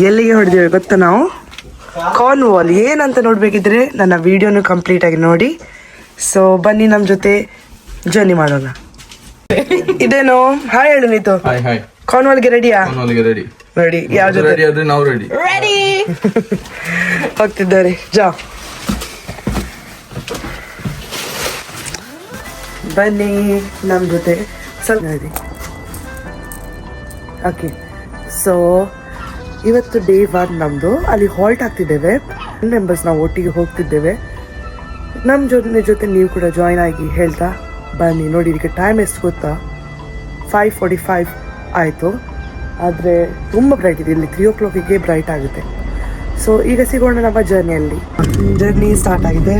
ಎಲ್ಲಿಗೆ ಹೊಡೆದಿವೆ ಗೊತ್ತಾ ನಾವು? ಕಾರ್ನ್ವಾಲ್ ಏನಂತ ನೋಡ್ಬೇಕಿದ್ರೆ ನನ್ನ ವಿಡಿಯೋನು ಕಂಪ್ಲೀಟ್ ಆಗಿ ನೋಡಿ. ಸೊ ಬನ್ನಿ ನಮ್ಮ ಜೊತೆ ಜರ್ನಿ ಮಾಡೋಣ. ಇದೇನು ಹಾಯ್ ಹೇಳು ನೀತು. ಕಾರ್ನ್ವಾಲ್ಗೆ ರೆಡಿಯಾ? ರೆಡಿ. ಯಾವ ಜೊತೆ ರೆಡಿ ಹೋಗ್ತಿದ್ದಾರೆ. ಜಾ ಬನ್ನಿ ನಮ್ಮ ಜೊತೆ ಸ್ವಲ್ಪ. ಓಕೆ, ಸೊ ಇವತ್ತು ಡೇ 1 ನಮ್ಮದು. ಅಲ್ಲಿ ಹಾಲ್ಟ್ ಆಗ್ತಿದ್ದೇವೆ. 10 ಮೆಂಬರ್ಸ್ ನಾವು ಒಟ್ಟಿಗೆ ಹೋಗ್ತಿದ್ದೇವೆ. ನಮ್ಮ ಜೊತೆ ನೀವು ಕೂಡ ಜಾಯ್ನ್ ಆಗಿ ಹೇಳ್ತಾ ಬನ್ನಿ. ನೋಡಿ ಈಗ ಟೈಮ್ ಎಷ್ಟು ಗೊತ್ತಾ? 5:45 ಆಯಿತು. ಆದರೆ ತುಂಬ ಬ್ರೈಟ್ ಇದೆ. ಇಲ್ಲಿ 3 o'clock ಬ್ರೈಟ್ ಆಗುತ್ತೆ. ಸೊ ಈಗ ಸಿಗೋಣ ನಮ್ಮ ಜರ್ನಿಯಲ್ಲಿ. ಜರ್ನಿ ಸ್ಟಾರ್ಟ್ ಆಗಿದೆ.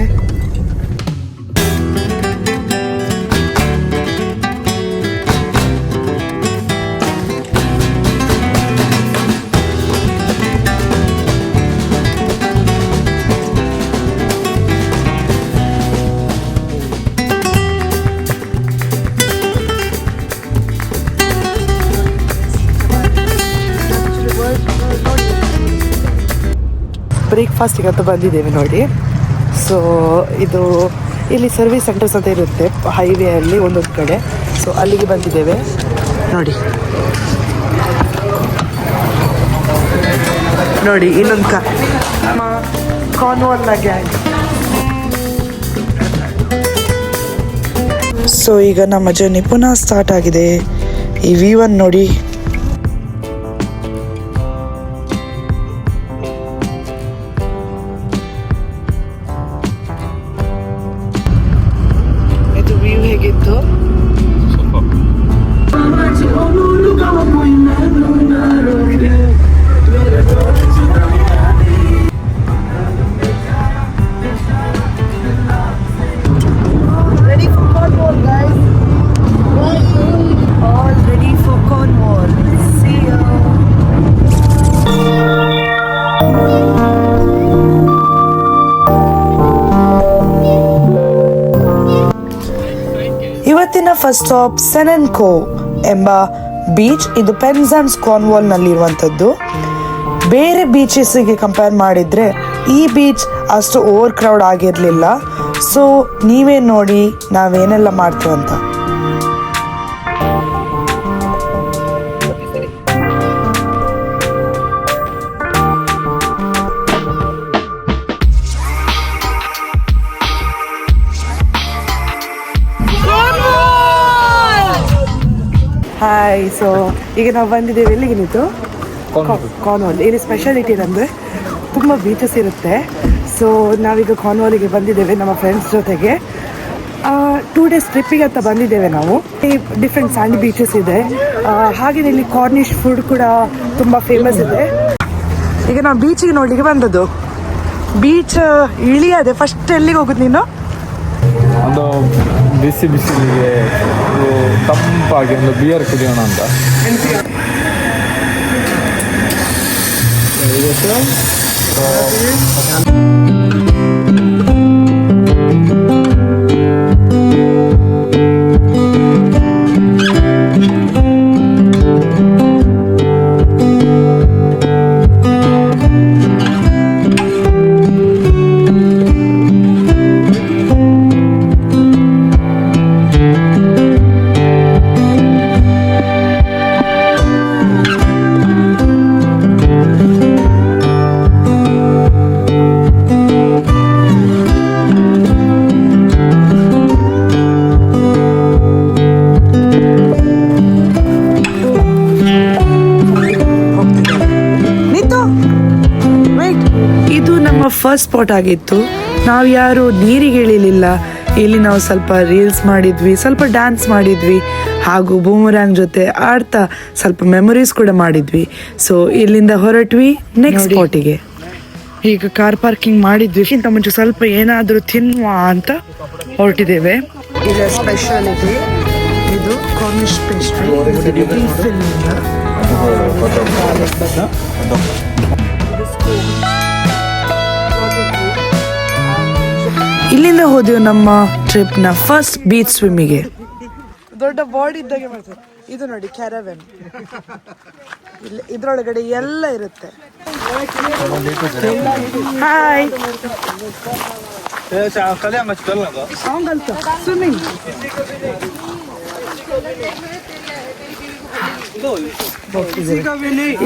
ಬ್ರೇಕ್ಫಾಸ್ಟಿಗೆ ಅಂತ ಬಂದಿದ್ದೇವೆ ನೋಡಿ. ಸೊ ಇದು ಇಲ್ಲಿ ಸರ್ವಿಸ್ ಸೆಂಟರ್ಸ್ ಅಂತ ಇರುತ್ತೆ ಹೈವೇಯಲ್ಲಿ ಒಂದೊಂದು ಕಡೆ. ಸೊ ಅಲ್ಲಿಗೆ ಬಂದಿದ್ದೇವೆ ನೋಡಿ. ನೋಡಿ ಇನ್ನೊಂದು ಕಾರ್ನ್ವಾಲ್ನ ಗ್ಯಾಂಗ್. ಸೊ ಈಗ ನಮ್ಮ ಜರ್ನಿ ಪುನಃ ಸ್ಟಾರ್ಟ್ ಆಗಿದೆ. ಈ V1 ನೋಡಿ. ಹೇಗಿತ್ತು? Ready for Cornwall, guys. All ready for Cornwall. See you. ಇವತ್ತಿನ ಫಸ್ಟ್ ಸ್ಟಾಪ್ ಸೆನೆನ್ ಕೋವ್ ಎಂಬ ಬೀಚ್. ಇದು ಪೆನ್ಸಾನ್ಸ್ ಕಾರ್ನ್ವಾಲ್ನಲ್ಲಿರುವಂಥದ್ದು. ಬೇರೆ ಬೀಚಸ್ಗೆ ಕಂಪೇರ್ ಮಾಡಿದರೆ ಈ ಬೀಚ್ ಅಷ್ಟು ಓವರ್ ಕ್ರೌಡ್ ಆಗಿರಲಿಲ್ಲ. ಸೊ ನೀವೇ ನೋಡಿ ನಾವೇನೆಲ್ಲ ಮಾಡ್ತೀವಂತ. ಹಾಯ್. ಸೊ ಈಗ ನಾವು ಬಂದಿದ್ದೇವೆ ಎಲ್ಲಿಗೆ ನಿಂತು? ಕಾರ್ನ್ವಾಲ್. ಇಲ್ಲಿ ಸ್ಪೆಷಾಲಿಟಿ ಅಂದರೆ ತುಂಬ ಬೀಚಸ್ ಇರುತ್ತೆ. ಸೊ ನಾವೀಗ ಕಾರ್ನ್ವಾಲಿಗೆ ಬಂದಿದ್ದೇವೆ ನಮ್ಮ ಫ್ರೆಂಡ್ಸ್ ಜೊತೆಗೆ. 2 days ಟ್ರಿಪ್ಪಿಗೆ ಅಂತ ಬಂದಿದ್ದೇವೆ ನಾವು. ಡಿಫ್ರೆಂಟ್ ಸ್ಯಾಂಡಿ ಬೀಚಸ್ ಇದೆ. ಹಾಗೆಯೇ ಇಲ್ಲಿ ಕಾರ್ನಿಶ್ ಫುಡ್ ಕೂಡ ತುಂಬ ಫೇಮಸ್ ಇದೆ. ಈಗ ನಾವು ಬೀಚಿಗೆ ನೋಡಲಿಕ್ಕೆ ಬಂದದ್ದು. ಬೀಚ್ ಇಳಿಯದೆ ಫಸ್ಟ್ ಎಲ್ಲಿಗೆ ಹೋಗುದು ನೀನು? ಒಂದು ಬಿಸಿಲಿಗೆ ತಂಪಾಗಿ ಒಂದು ಬಿಯರ್ ಕುಡಿಯೋಣ ಅಂತ. ಫಸ್ಟ್ ಸ್ಪಾಟ್ ಆಗಿತ್ತು. ನಾವು ಯಾರು ನೀರಿಗೆ ಇಳಿಲಿಲ್ಲ. ಇಲ್ಲಿ ನಾವು ಸ್ವಲ್ಪ ರೀಲ್ಸ್ ಮಾಡಿದ್ವಿ, ಸ್ವಲ್ಪ ಡ್ಯಾನ್ಸ್ ಮಾಡಿದ್ವಿ, ಹಾಗೂ ಬೂಮರಾಂಗ್ ಜೊತೆ ಆಡ್ತಾ ಸ್ವಲ್ಪ ಮೆಮೊರೀಸ್ ಕೂಡ ಮಾಡಿದ್ವಿ. ಸೊ ಇಲ್ಲಿಂದ ಹೊರಟ್ವಿ ನೆಕ್ಸ್ಟ್ ಸ್ಪಾಟಿಗೆ. ಈಗ ಕಾರ್ ಪಾರ್ಕಿಂಗ್ ಮಾಡಿದ್ವಿ. ಇಂತ ಮುಂಚೆ ಸ್ವಲ್ಪ ಏನಾದರೂ ತಿನ್ನುವ ಅಂತ ಹೊರಟಿದ್ದೇವೆ. ಇದರ ಸ್ಪೆಷಾಲಿಟಿ ಇದು ಕಾರ್ನಿಶ್ ಪೇಸ್ಟ್ರಿ. ಇಲ್ಲಿಂದ ಹೋದೆವು ನಮ್ಮ ಟ್ರಿಪ್ನ ಫಸ್ಟ್ ಬೀಚ್ ಸ್ವಿಮ್ಮಿಗೆ. ದೊಡ್ಡ ಬಾಡಿ ಇದ್ದಾಗೆ ಮಾಡ್ತಾರೆ. ಇದು ನೋಡಿ ಕ್ಯಾರವೆನ್. ಇದ್ರೊಳಗಡೆ ಎಲ್ಲ ಇರುತ್ತೆ. Hi, swimming.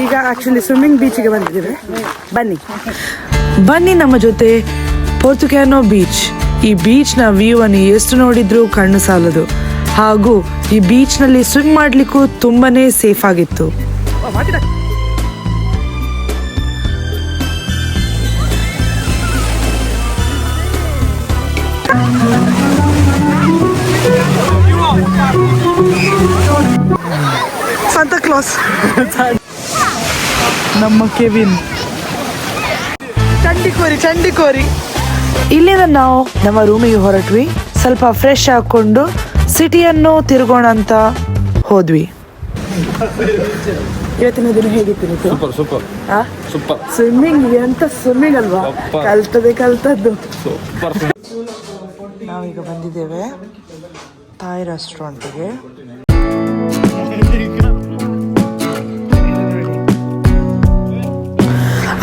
ಈಗ ಆಕ್ಚುಲಿ ಸ್ವಿಮ್ಮಿಂಗ್ ಬೀಚಿಗೆ ಬಂದಿದ್ದೇವೆ. ಬನ್ನಿ ನಮ್ಮ ಜೊತೆ ಪೋರ್ಟುಕ್ಯಾನೋ ಬೀಚ್. ಈ ಬೀಚ್ನ ವ್ಯೂ ಅನ್ನು ಎಷ್ಟು ನೋಡಿದ್ರೂ ಕಣ್ಣು ಸಾಲದು. ಹಾಗೂ ಈ ಬೀಚ್ನಲ್ಲಿ ಸ್ವಿಮ್ ಮಾಡ್ಲಿಕ್ಕೂ ತುಂಬಾನೇ ಸೇಫ್ ಆಗಿತ್ತು. ಸಾಂತಾ ಕ್ಲಾಸ್ ನಮ್ಮ ಕೆವಿನ್. ಚಂಡಿಕೋರಿ. ಇಲ್ಲಿಂದ ನಾವು ನಮ್ಮ ರೂಮಿಗೆ ಹೊರಟ್ವಿ. ಸ್ವಲ್ಪ ಫ್ರೆಶ್ ಹಾಕೊಂಡು ಸಿಟಿಯನ್ನು ತಿರುಗೋಣ ಅಂತ ಹೋದ್ವಿ. ಇವತ್ತಿನ ದಿನ ಹೇಗಿತ್ತು? ಸೂಪರ್. ಸ್ವಿಮ್ಮಿಂಗ್ ಎಂತ ಸ್ವಿಮ್ಮಿಂಗ್ ಅಲ್ವಾ? ಕಲ್ತದ್ದು. ನಾವೀಗ ಬಂದಿದ್ದೇವೆ ಥಾಯ್ ರೆಸ್ಟೋರೆಂಟ್ಗೆ.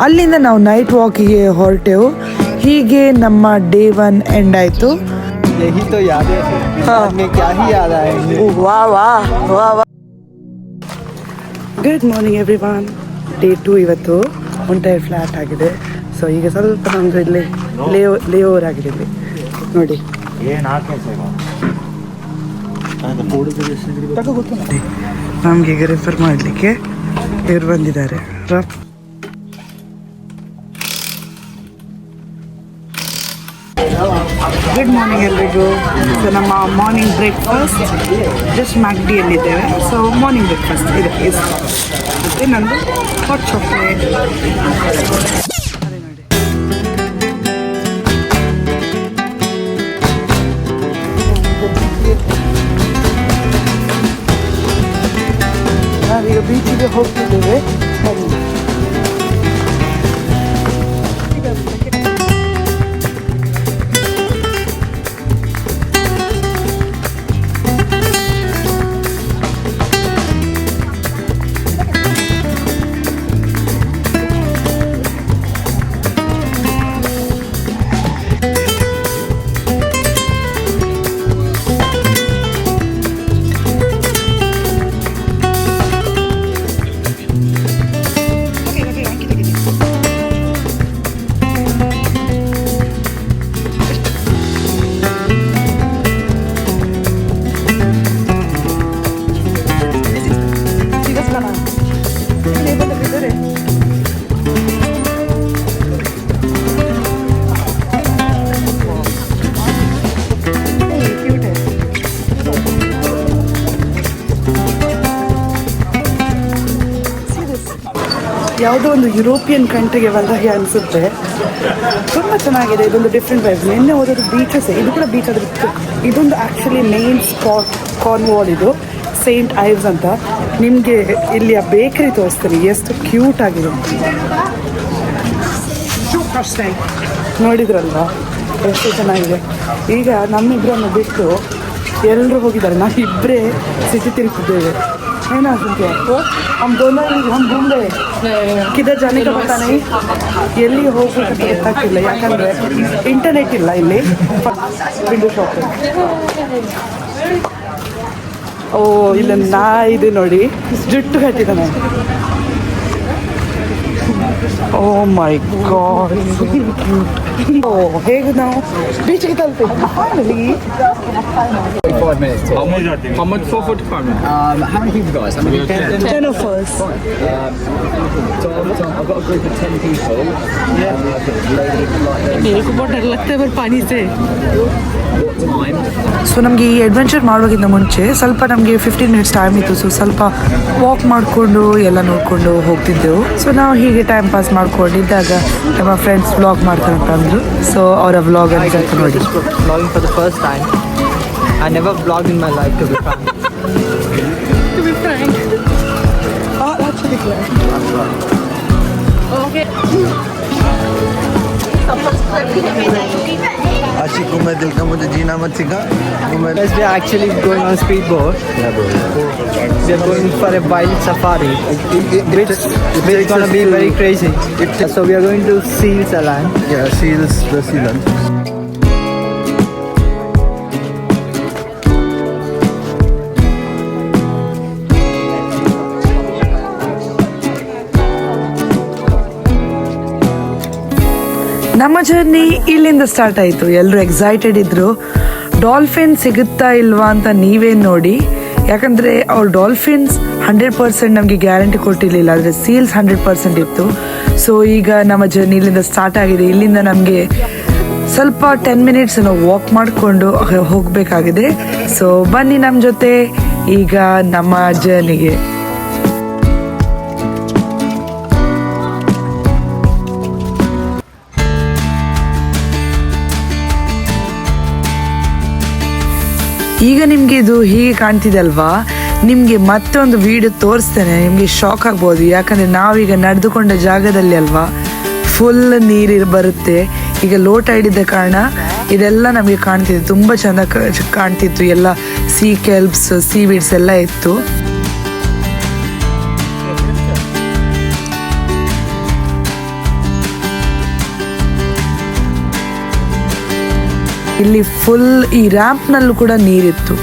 ಅಲ್ಲಿಂದ ನಾವು ನೈಟ್ ವಾಕಿಗೆ ಹೊರಟೆವು. ಹೀಗೆ ನಮ್ಮ ಡೇ 1 ಎಂಡ್ ಆಯ್ತು. Good morning everyone. ಡೇ 2 ಇವತ್ತು ಒಂಟೈರ್ ಫ್ಲಾಟ್ ಆಗಿದೆ. ಸೊ ಈಗ ಸ್ವಲ್ಪ ನಮ್ದು ಇಲ್ಲಿ ಲೇಓವರ್ ಆಗಿದೆ. ಇಲ್ಲಿ ನೋಡಿ, ನಮ್ಗೆ ಈಗ ರೆಫರ್ ಮಾಡಲಿಕ್ಕೆ ಇವ್ರು ಬಂದಿದ್ದಾರೆ. ಗುಡ್ ಮಾರ್ನಿಂಗ್ ಎಲ್ರಿಗೂ. ಸೊ ನಮ್ಮ ಮಾರ್ನಿಂಗ್ ಬ್ರೇಕ್ಫಾಸ್ಟ್ ಜಸ್ಟ್ ಮ್ಯಾಕ್ಡಿಯಲ್ಲಿದ್ದೇವೆ. ಸೊ ಮಾರ್ನಿಂಗ್ ಬ್ರೇಕ್ಫಾಸ್ಟ್ ಇದೆ. ಮತ್ತು ನಂದು ಹಾಟ್ ಚಾಕ್ಲೇಟ್. ನಾವೀಗ ಬೀಚಿಗೆ ಹೋಗ್ತಿದ್ದೇವೆ. ಯಾವುದೋ ಒಂದು ಯುರೋಪಿಯನ್ ಕಂಟ್ರಿಗೆ ಬಂದ ಹಾಗೆ ಅನಿಸುತ್ತೆ. ತುಂಬ ಚೆನ್ನಾಗಿದೆ. ಇದೊಂದು ಡಿಫ್ರೆಂಟ್ ವೈಬ್. ನಿನ್ನೆ ಹೋದದ್ದು ಬೀಚಸ್. ಇದು ಕೂಡ ಬೀಚ್ ಆದ್ರೆ ಇದೊಂದು ಆ್ಯಕ್ಚುಲಿ ಮೇನ್ ಸ್ಪಾಟ್ ಕಾರ್ನ್ವಾಲ್. ಇದು ಸೇಂಟ್ ಐವ್ಸ್ ಅಂತ. ನಿಮಗೆ ಇಲ್ಲಿಯ ಬೇಕರಿ ತೋರಿಸ್ತೀನಿ. ಎಷ್ಟು ಕ್ಯೂಟ್ ಆಗಿದೆ ನೋಡಿದ್ರಲ್ವಾ, ಎಷ್ಟು ಚೆನ್ನಾಗಿದೆ. ಈಗ ನಮ್ಮಿಬ್ಬರನ್ನು ಬಿಟ್ಟು ಎಲ್ಲರೂ ಹೋಗಿದ್ದಾರೆ. ನಾವು ಇಬ್ಬರೇ ಸಿಟಿ ತಿರುಗ್ತಿದ್ದೇವೆ. ಏನಾಗುತ್ತೆ हम घूमದೆ ಕಿದರ್ ಜಾನೆ का पता नहीं. ಎಲ್ಲಿ ಹೋಗ್ಬೇಕಂತ ಗೊತ್ತಾಗ್ತಿಲ್ಲ. ಯಾಕಂದರೆ ಇಂಟರ್ನೆಟ್ ಇಲ್ಲ ಇಲ್ಲಿ. Window shopping. ಓ, ಇಲ್ಲ ನಾ ಇದೆ ನೋಡಿ, ಜುಟ್ಟು ಕಟ್ಟಿದ್ದಾನೆ. ಓ ಮೈ ಗಾಡ್, ಓ ಹೇಗೆ ನಾವು ಬೀಚ್ಗೆ ತಲುಪಿದ್ವಿ. How much for 45 minutes? How many people guys? 10 of us. So I've got a group of 10 people. मेरे को बहुत डर लगता है पर पानी से. What time? ಸೊ ನಮಗೆ ಈ ಅಡ್ವೆಂಚರ್ ಮಾಡೋಕ್ಕಿಂತ ಮುಂಚೆ ಸ್ವಲ್ಪ ನಮಗೆ 15 ಮಿನಿಟ್ಸ್ ಟೈಮ್ ಇತ್ತು. ಸೊ ಸ್ವಲ್ಪ ವಾಕ್ ಮಾಡಿಕೊಂಡು ಎಲ್ಲ ನೋಡಿಕೊಂಡು ಹೋಗ್ತಿದ್ದೆವು. ಸೊ ನಾವು ಹೀಗೆ ಟೈಮ್ ಪಾಸ್ ಮಾಡ್ಕೊಂಡಿದ್ದಾಗ ನಮ್ಮ ಫ್ರೆಂಡ್ಸ್ ವ್ಲಾಗ್ ಮಾಡ್ತಾರೆ ಅಂತ ಅಂದರು. ಸೊ ಅವರ ವ್ಲಾಗ್ ಅಂತ ನೋಡಿ. Vlogging for the first time. I never vlogged in my life, to be frank. To be frank. That's ridiculous. Okay. आशिकों में दिल का मुझे जीना मत सिखा वो मैं Guys, we are actually going on speedboat. We are going for a wild safari. Which is gonna be very crazy. So we are going to Seals Island. yeah seals the sealant. ನಮ್ಮ journey ಇಲ್ಲಿಂದ start ಆಯಿತು. ಎಲ್ಲರೂ excited ಇದ್ರು. Dolphin ಸಿಗುತ್ತಾ ಇಲ್ವಾ ಅಂತ ನೀವೇ ನೋಡಿ, ಯಾಕಂದರೆ ಅವ್ರು ಡಾಲ್ಫಿನ್ಸ್ 100% ನಮಗೆ ಗ್ಯಾರಂಟಿ ಕೊಟ್ಟಿರಲಿಲ್ಲ, ಆದರೆ ಸೀಲ್ಸ್ 100% ಇತ್ತು. ಸೊ ಈಗ ನಮ್ಮ ಜರ್ನಿ ಇಲ್ಲಿಂದ ಸ್ಟಾರ್ಟ್ ಆಗಿದೆ. ಇಲ್ಲಿಂದ ನಮಗೆ ಸ್ವಲ್ಪ 10 ಮಿನಿಟ್ಸ್ ನಾವು ವಾಕ್ ಮಾಡಿಕೊಂಡು ಹೋಗಬೇಕಾಗಿದೆ. ಸೊ ಬನ್ನಿ ನಮ್ಮ ಜೊತೆ ಈಗ ನಮ್ಮ ಜರ್ನಿಗೆ. ಈಗ ನಿಮಗೆ ಇದು ಹೀಗೆ ಕಾಣ್ತಿದೆ ಅಲ್ವಾ, ನಿಮಗೆ ಮತ್ತೊಂದು ವಿಡಿಯೋ ತೋರಿಸ್ತೇನೆ, ನಿಮಗೆ ಶಾಕ್ ಆಗ್ಬೋದು. ಯಾಕಂದರೆ ನಾವೀಗ ನಡೆದುಕೊಂಡ ಜಾಗದಲ್ಲಿ ಅಲ್ವಾ ಫುಲ್ ನೀರು ಬರುತ್ತೆ. ಈಗ ಲೋ ಟೈಡ್ ಇದ್ದ ಕಾರಣ ಇದೆಲ್ಲ ನಮಗೆ ಕಾಣ್ತಿತ್ತು, ತುಂಬ ಚೆಂದ ಕಾಣ್ತಿತ್ತು. ಎಲ್ಲ ಸೀ ಕೆಲ್ಪ್ಸ್, ಸೀ ವೀಡ್ಸ್ ಎಲ್ಲ ಇತ್ತು. ಇಲ್ಲಿ ಫುಲ್ ಈ ರ್ಯಾಂಪ್ನಲ್ಲೂ ಕೂಡ ನೀರಿತ್ತು.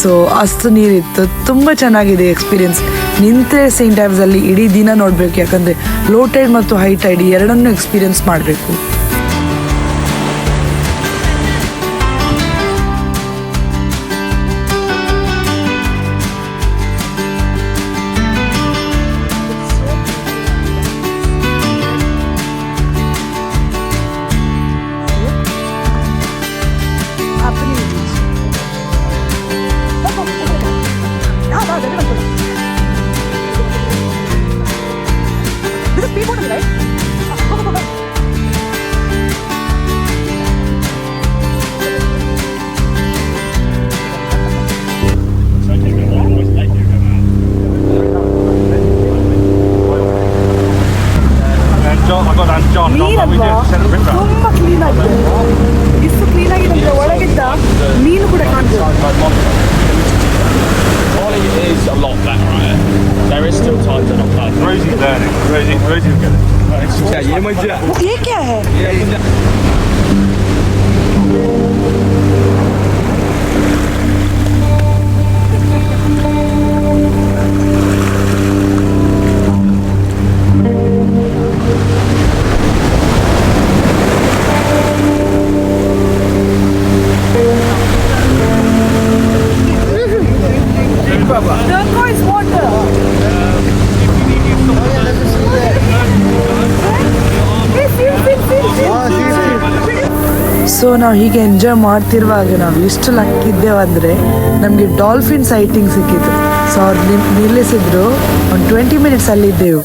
ಸೊ ಅಷ್ಟು ನೀರಿತ್ತು, ತುಂಬ ಚೆನ್ನಾಗಿದೆ ಎಕ್ಸ್ಪೀರಿಯನ್ಸ್. ನಿಂತೆ ಸೇಂಟ್ ಟೈಮ್ಸಲ್ಲಿ ಇಡೀ ದಿನ ನೋಡಬೇಕು, ಯಾಕಂದರೆ ಲೋ ಟೈಡ್ ಮತ್ತು ಹೈ ಟೈಡ್ ಎರಡನ್ನೂ ಎಕ್ಸ್ಪೀರಿಯನ್ಸ್ ಮಾಡಬೇಕು. ನೀರಲ್ವಾ ತುಂಬ ಕ್ಲೀನ್ ಆಗಿದೆ. ಇಷ್ಟು ಕ್ಲೀನ್ ಆಗಿದೆ ಅಂದರೆ ಒಳಗಿದ್ದ ಮೀನು ಕೂಡ ಕಾಣ್ತದೆ. Quality is a lot better at it. There is still times they're not perfect. Rosie's learning. Rosie's good. Yeah, ये मुझे. ये क्या है? Turquoise water. ಸೊ ನಾವು ಹೀಗೆ ಎಂಜಾಯ್ ಮಾಡ್ತಿರುವಾಗ ನಾವು ಎಷ್ಟು ಲಕ್ಕಿದ್ದೇವಂದರೆ ನಮಗೆ ಡಾಲ್ಫಿನ್ ಸೈಟಿಂಗ್ ಸಿಕ್ಕಿತ್ತು. ಸೊ ಅವ್ರು ನಿಲ್ಲಿಸಿದ್ರು, ಒಂದು 20 ಮಿನಿಟ್ಸ್ ಅಲ್ಲಿದ್ದೆವು.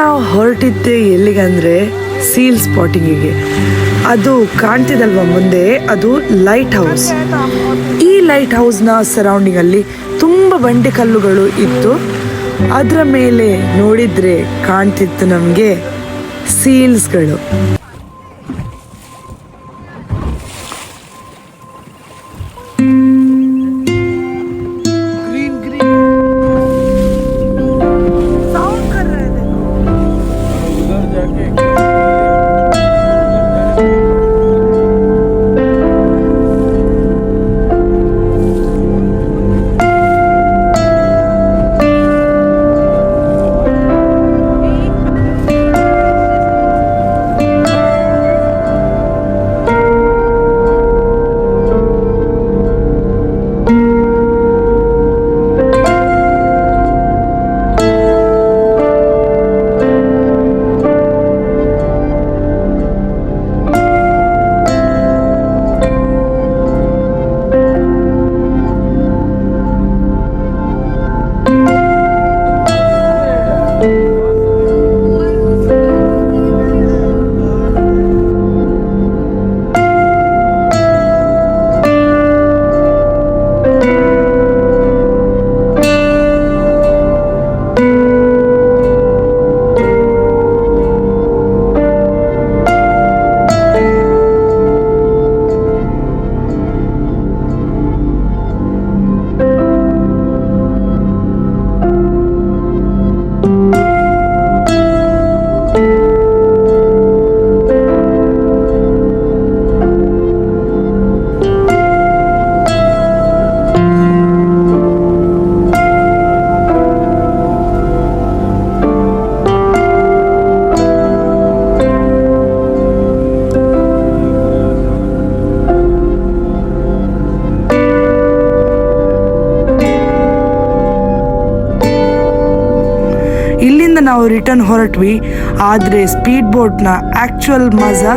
ನಾವು ಹೊರಟಿದ್ದೆ ಎಲ್ಲಿಗಂದರೆ ಸೀಲ್ ಸ್ಪಾಟಿಂಗಿಗೆ. ಅದು ಕಾಣ್ತಿದಲ್ವ ಮುಂದೆ, ಅದು ಲೈಟ್ ಹೌಸ್. ಈ ಲೈಟ್ ಹೌಸ್ನ ಸರೌಂಡಿಂಗಲ್ಲಿ ತುಂಬ ಬಂಡೆ ಕಲ್ಲುಗಳು ಇತ್ತು. ಅದರ ಮೇಲೆ ನೋಡಿದರೆ ಕಾಣ್ತಿತ್ತು ನಮಗೆ ಸೀಲ್ಸ್ಗಳು. ನಾವು ರಿಟರ್ನ್ ಹೊರಟ್ವಿ. ಆದರೆ ಸ್ಪೀಡ್ ಬೋಟ್ನ ಆ್ಯಕ್ಚುಯಲ್ ಮಜಾ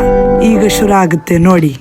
ಈಗ ಶುರು ಆಗುತ್ತೆ ನೋಡಿ.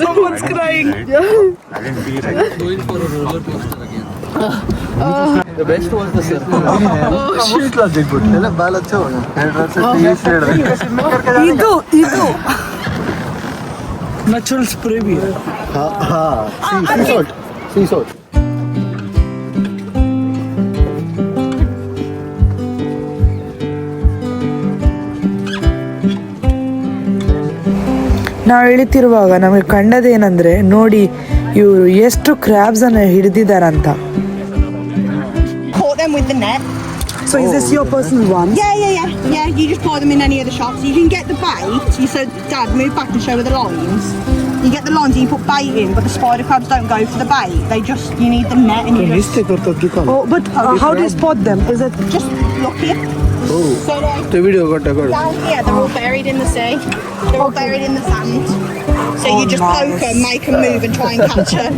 Someone's crying. The best was the surf. Shit logic good. ಎಲ್ಲ ಬಾಲ್ ಹಚ್ಚೋ ಇದು ನ್ಯಾಚುರಲ್ ಸ್ಪ್ರೇ भी है. sea salt. ನಾವು ಇಳಿತಿರುವಾಗ ನಮಗೆ ಕಂಡದೇನೆಂದರೆ ನೋಡಿ ಇವರು ಎಷ್ಟು ಕ್ರ್ಯಾಬ್ಸನ್ನು ಹಿಡಿದಿದ್ದಾರಂತ. Caught them with the net. So is this your personal one? Yeah. You just buy them in any of the shops. You can get the bait. You said, Dad, move back and show her the lines. You get the lines and you put bait in, but the spider crabs don't go for the bait. You need the net and you just... Oh, but how do you spot them? Is it Just look here. So like, The video got down here, they're all buried in the sea. They're all buried in the sand. So you just poke them, make them move and try and catch them.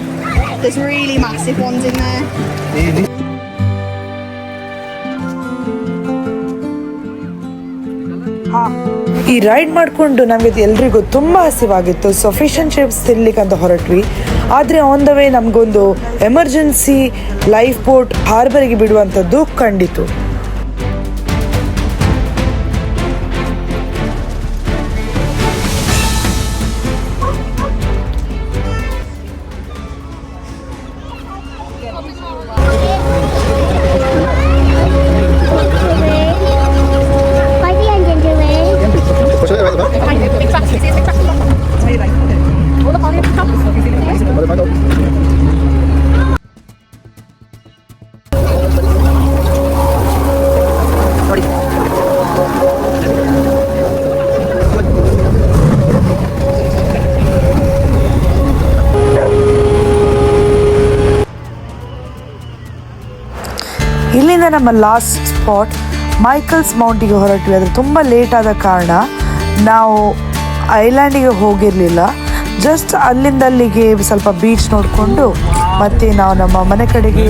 There's really massive ones in there. ಈ ride ಮಾಡಿಕೊಂಡು ನಮಗೆ ಎಲ್ರಿಗೂ ತುಂಬ ಹಸಿವಾಗಿತ್ತು. So fish and chips ತಿನ್ಲಿಕ್ಕಂತ ಹೊರಟ್ವಿ. ಆದರೆ on the way ನಮಗೊಂದು ಎಮರ್ಜೆನ್ಸಿ ಲೈಫ್ ಬೋಟ್ ಹಾರ್ಬರಿಗೆ ಬಿಡುವಂಥದ್ದು ಕಂಡಿತು. ಇಲ್ಲಿಂದ ನಮ್ಮ ಲಾಸ್ಟ್ ಸ್ಪಾಟ್ ಮೈಕಲ್ಸ್ ಮೌಂಟಿಗೆ ಹೊರಟ್ವಿ. ಆದರೆ ತುಂಬ ಲೇಟ್ ಆದ ಕಾರಣ ನಾವು ಐಲ್ಯಾಂಡಿಗೆ ಹೋಗಿರಲಿಲ್ಲ. ಜಸ್ಟ್ ಅಲ್ಲಿಂದ ಅಲ್ಲಿಗೆ ಸ್ವಲ್ಪ ಬೀಚ್ ನೋಡಿಕೊಂಡು ಮತ್ತೆ ನಾವು ನಮ್ಮ ಮನೆ ಕಡೆಗೆ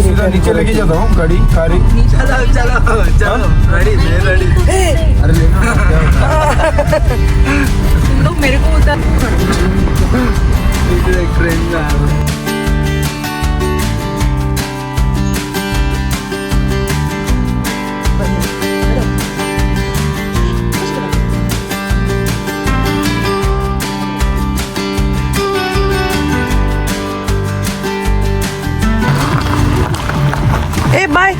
ಬಾಯ್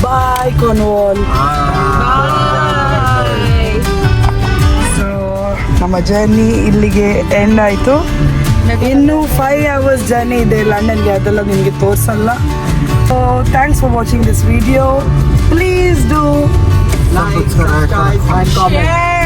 ಬಾಯ್ ಕಾರ್ನ್ವಾಲ್. ಸೊ ನಮ್ಮ ಜರ್ನಿ ಇಲ್ಲಿಗೆ ಎಂಡ್ ಆಯಿತು. ಇನ್ನು 5 hours ಜರ್ನಿ ಇದೆ ಲಂಡನ್ಗೆ, ಅದೆಲ್ಲ ನಿಮಗೆ ತೋರಿಸಲ್ಲ. So thanks for watching this video. Please do Subscribe and comment.